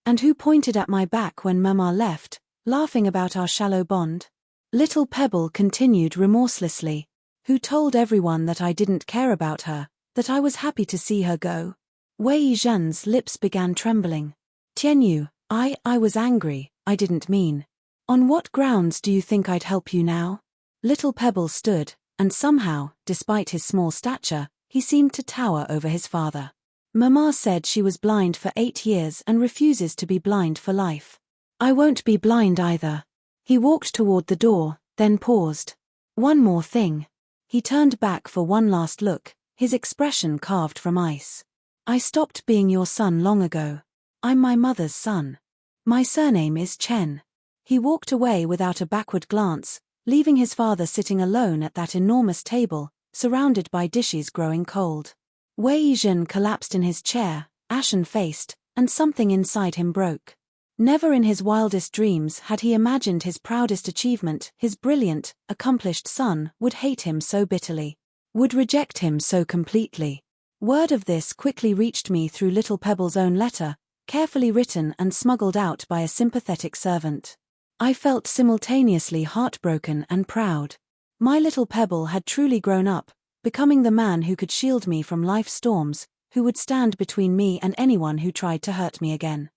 And who pointed at my back when Mema left, laughing about our shallow bond? Little Pebble continued remorselessly. Who told everyone that I didn't care about her, that I was happy to see her go? Wei Zhan's lips began trembling. Tianyu, I was angry, I didn't mean. On what grounds do you think I'd help you now? Little Pebble stood, and somehow, despite his small stature, he seemed to tower over his father. Mama said she was blind for 8 years and refuses to be blind for life. I won't be blind either. He walked toward the door, then paused. One more thing. He turned back for one last look, his expression carved from ice. I stopped being your son long ago. I'm my mother's son. My surname is Chen. He walked away without a backward glance, leaving his father sitting alone at that enormous table, surrounded by dishes growing cold. Wei Zhan collapsed in his chair, ashen-faced, and something inside him broke. Never in his wildest dreams had he imagined his proudest achievement, his brilliant, accomplished son, would hate him so bitterly, would reject him so completely. Word of this quickly reached me through Little Pebble's own letter, carefully written and smuggled out by a sympathetic servant. I felt simultaneously heartbroken and proud. My Little Pebble had truly grown up, becoming the man who could shield me from life's storms, who would stand between me and anyone who tried to hurt me again.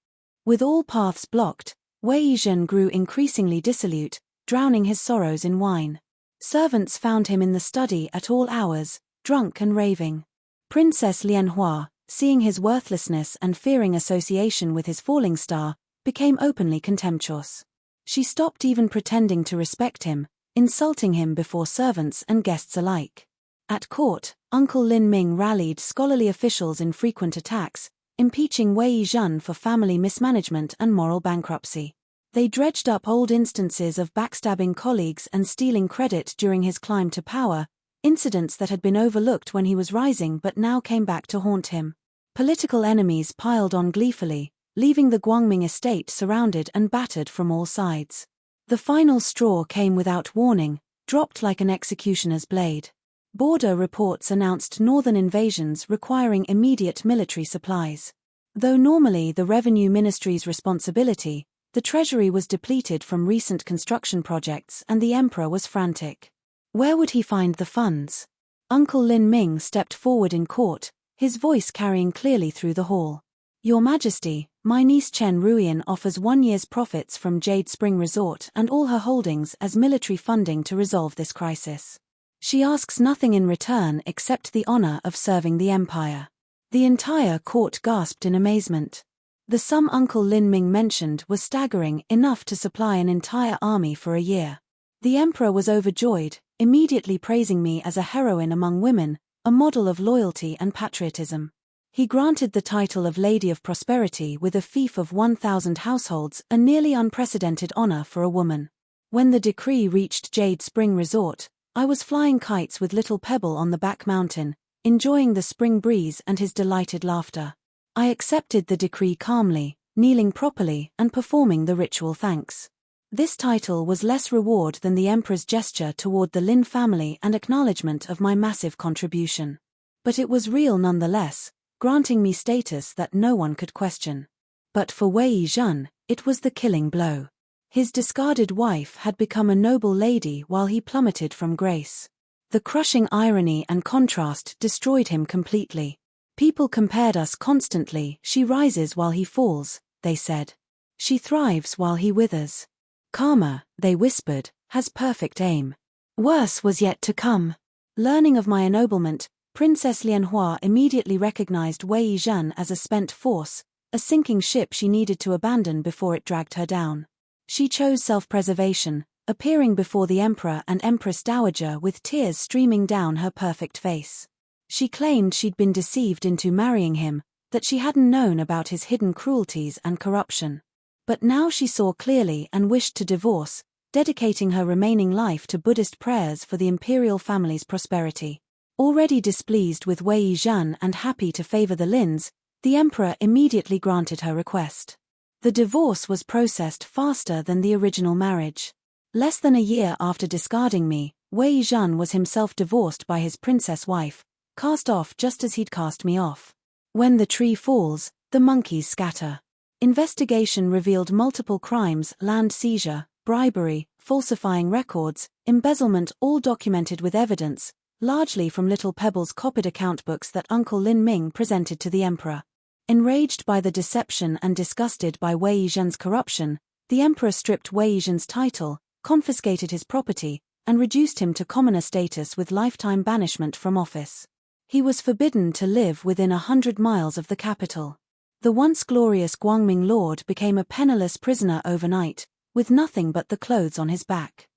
With all paths blocked, Weihan grew increasingly dissolute, drowning his sorrows in wine. Servants found him in the study at all hours, drunk and raving. Princess Leian, seeing his worthlessness and fearing association with his falling star, became openly contemptuous. She stopped even pretending to respect him, insulting him before servants and guests alike. At court, Uncle Lin Ming rallied scholarly officials in frequent attacks, impeaching Weihan for family mismanagement and moral bankruptcy. They dredged up old instances of backstabbing colleagues and stealing credit during his climb to power, incidents that had been overlooked when he was rising but now came back to haunt him. Political enemies piled on gleefully, leaving the Guangming estate surrounded and battered from all sides. The final straw came without warning, dropped like an executioner's blade. Border reports announced northern invasions requiring immediate military supplies. Though normally the Revenue Ministry's responsibility, the treasury was depleted from recent construction projects and the emperor was frantic. Where would he find the funds? Uncle Lin Ming stepped forward in court, his voice carrying clearly through the hall. Your Majesty, my niece Chen Ruan offers 1 year's profits from Jade Spring Resort and all her holdings as military funding to resolve this crisis. She asks nothing in return except the honor of serving the empire. The entire court gasped in amazement. The sum Uncle Lin Ming mentioned was staggering, enough to supply an entire army for a year. The emperor was overjoyed, immediately praising me as a heroine among women, a model of loyalty and patriotism. He granted the title of Lady of Prosperity with a fief of 1,000 households, a nearly unprecedented honor for a woman. When the decree reached Jade Spring Resort, I was flying kites with little Pebble on the back mountain, enjoying the spring breeze and his delighted laughter. I accepted the decree calmly, kneeling properly and performing the ritual thanks. This title was less reward than the emperor's gesture toward the Lin family and acknowledgement of my massive contribution. But it was real nonetheless, granting me status that no one could question. But for Weihan, it was the killing blow. His discarded wife had become a noble lady while he plummeted from grace. The crushing irony and contrast destroyed him completely. People compared us constantly. She rises while he falls, they said. She thrives while he withers. Karma, they whispered, has perfect aim. Worse was yet to come. Learning of my ennoblement, Princess Leian immediately recognized Weihan as a spent force, a sinking ship she needed to abandon before it dragged her down. She chose self-preservation, appearing before the emperor and empress dowager with tears streaming down her perfect face. She claimed she'd been deceived into marrying him, that she hadn't known about his hidden cruelties and corruption. But now she saw clearly and wished to divorce, dedicating her remaining life to Buddhist prayers for the imperial family's prosperity. Already displeased with Weihan and happy to favor the Lins, the emperor immediately granted her request. The divorce was processed faster than the original marriage. Less than a year after discarding me, Weihan was himself divorced by his princess wife, cast off just as he'd cast me off. When the tree falls, the monkeys scatter. Investigation revealed multiple crimes: land seizure, bribery, falsifying records, embezzlement, all documented with evidence, largely from Little Pebble's copied account books that Uncle Lin Ming presented to the emperor. Enraged by the deception and disgusted by Weihan's corruption, the emperor stripped Weihan's title, confiscated his property, and reduced him to commoner status with lifetime banishment from office. He was forbidden to live within 100 miles of the capital. The once glorious Guangming lord became a penniless prisoner overnight, with nothing but the clothes on his back.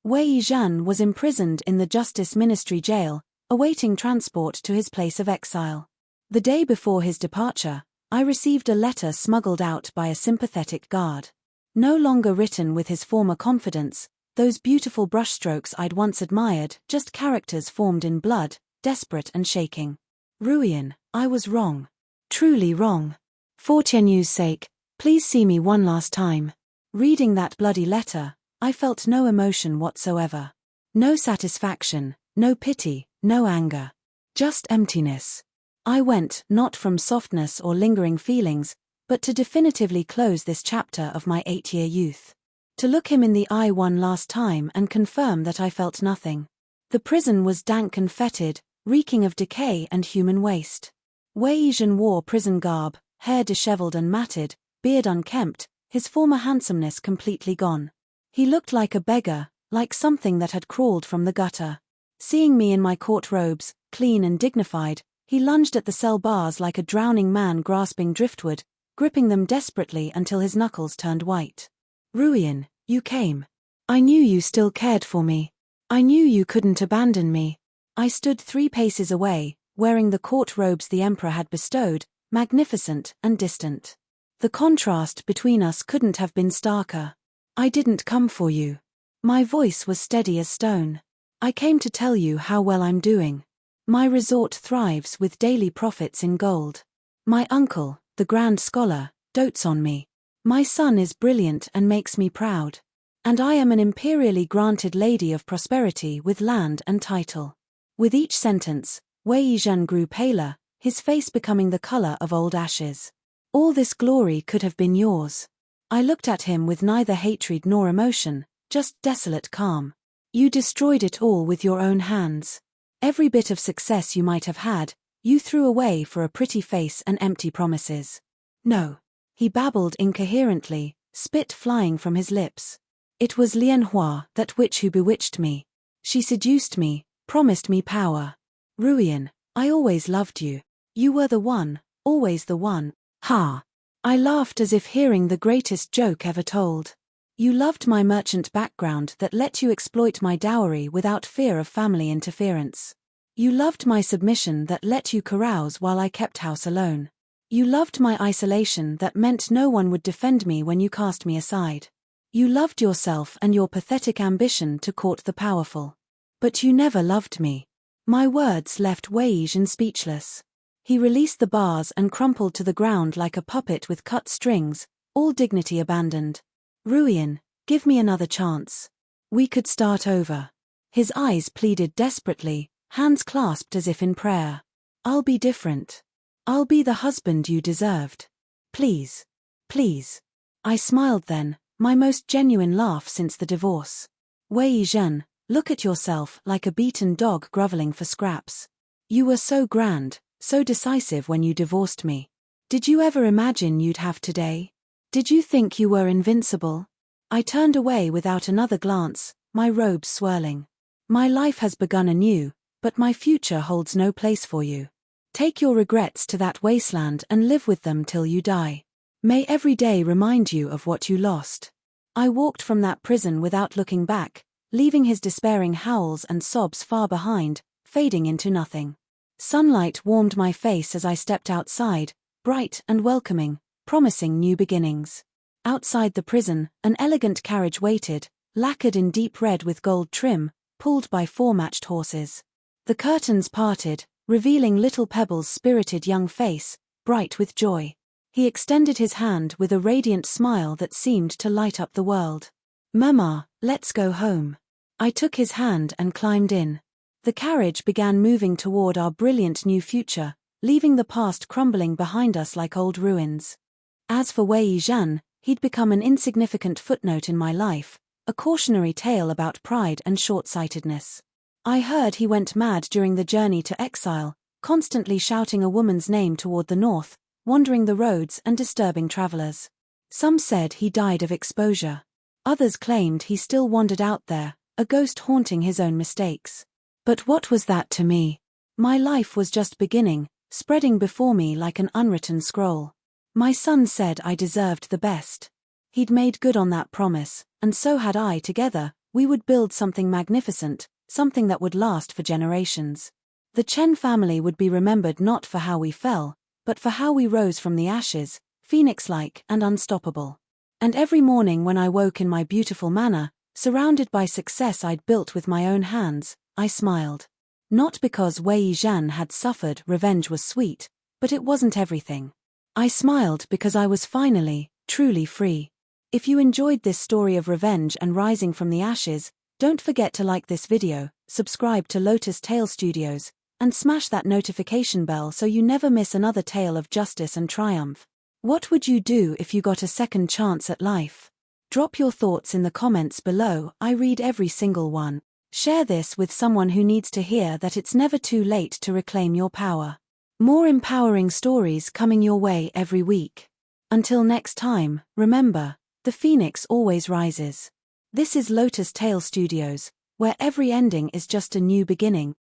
Weihan was imprisoned in the Justice Ministry jail, awaiting transport to his place of exile. The day before his departure, I received a letter smuggled out by a sympathetic guard. No longer written with his former confidence, those beautiful brushstrokes I'd once admired, just characters formed in blood, desperate and shaking. Ruan, I was wrong. Truly wrong. For Tianyu's sake, please see me one last time. Reading that bloody letter, I felt no emotion whatsoever. No satisfaction, no pity, no anger. Just emptiness. I went, not from softness or lingering feelings, but to definitively close this chapter of my 8-year youth. To look him in the eye one last time and confirm that I felt nothing. The prison was dank and fetid, reeking of decay and human waste. Weihan wore prison garb, hair disheveled and matted, beard unkempt, his former handsomeness completely gone. He looked like a beggar, like something that had crawled from the gutter. Seeing me in my court robes, clean and dignified, he lunged at the cell bars like a drowning man grasping driftwood, gripping them desperately until his knuckles turned white. Ruan, you came. I knew you still cared for me. I knew you couldn't abandon me. I stood 3 paces away, wearing the court robes the Emperor had bestowed, magnificent and distant. The contrast between us couldn't have been starker. I didn't come for you. My voice was steady as stone. I came to tell you how well I'm doing. My resort thrives with daily profits in gold. My uncle, the grand scholar, dotes on me. My son is brilliant and makes me proud. And I am an imperially granted lady of prosperity with land and title. With each sentence, Weihan grew paler, his face becoming the color of old ashes. All this glory could have been yours. I looked at him with neither hatred nor emotion, just desolate calm. You destroyed it all with your own hands. Every bit of success you might have had, you threw away for a pretty face and empty promises. No. He babbled incoherently, spit flying from his lips. It was Leian, that witch who bewitched me. She seduced me, promised me power. Ruan, I always loved you. You were the one, always the one. Ha! I laughed as if hearing the greatest joke ever told. You loved my merchant background that let you exploit my dowry without fear of family interference. You loved my submission that let you carouse while I kept house alone. You loved my isolation that meant no one would defend me when you cast me aside. You loved yourself and your pathetic ambition to court the powerful. But you never loved me. My words left Weihan speechless. He released the bars and crumpled to the ground like a puppet with cut strings, all dignity abandoned. Ruan, give me another chance. We could start over. His eyes pleaded desperately, hands clasped as if in prayer. I'll be different. I'll be the husband you deserved. Please. Please. I smiled then, my most genuine laugh since the divorce. Weihan, look at yourself like a beaten dog groveling for scraps. You were so grand, so decisive when you divorced me. Did you ever imagine you'd have today? Did you think you were invincible? I turned away without another glance, my robes swirling. My life has begun anew, but my future holds no place for you. Take your regrets to that wasteland and live with them till you die. May every day remind you of what you lost. I walked from that prison without looking back, leaving his despairing howls and sobs far behind, fading into nothing. Sunlight warmed my face as I stepped outside, bright and welcoming, promising new beginnings. Outside the prison, an elegant carriage waited, lacquered in deep red with gold trim, pulled by 4 matched horses. The curtains parted, revealing little Pebble's spirited young face, bright with joy. He extended his hand with a radiant smile that seemed to light up the world. Mama, let's go home. I took his hand and climbed in. The carriage began moving toward our brilliant new future, leaving the past crumbling behind us like old ruins. As for Weihan, he'd become an insignificant footnote in my life, a cautionary tale about pride and short-sightedness. I heard he went mad during the journey to exile, constantly shouting a woman's name toward the north, wandering the roads and disturbing travelers. Some said he died of exposure. Others claimed he still wandered out there, a ghost haunting his own mistakes. But what was that to me? My life was just beginning, spreading before me like an unwritten scroll. My son said I deserved the best. He'd made good on that promise, and so had I. Together, we would build something magnificent, something that would last for generations. The Chen family would be remembered not for how we fell, but for how we rose from the ashes, phoenix-like and unstoppable. And every morning when I woke in my beautiful manor, surrounded by success I'd built with my own hands, I smiled. Not because Weihan had suffered, revenge was sweet, but it wasn't everything. I smiled because I was finally, truly free. If you enjoyed this story of revenge and rising from the ashes, don't forget to like this video, subscribe to Lotus Tale Studios, and smash that notification bell so you never miss another tale of justice and triumph. What would you do if you got a second chance at life? Drop your thoughts in the comments below, I read every single one. Share this with someone who needs to hear that it's never too late to reclaim your power. More empowering stories coming your way every week. Until next time, remember, the phoenix always rises. This is Lotus Tale Studios, where every ending is just a new beginning.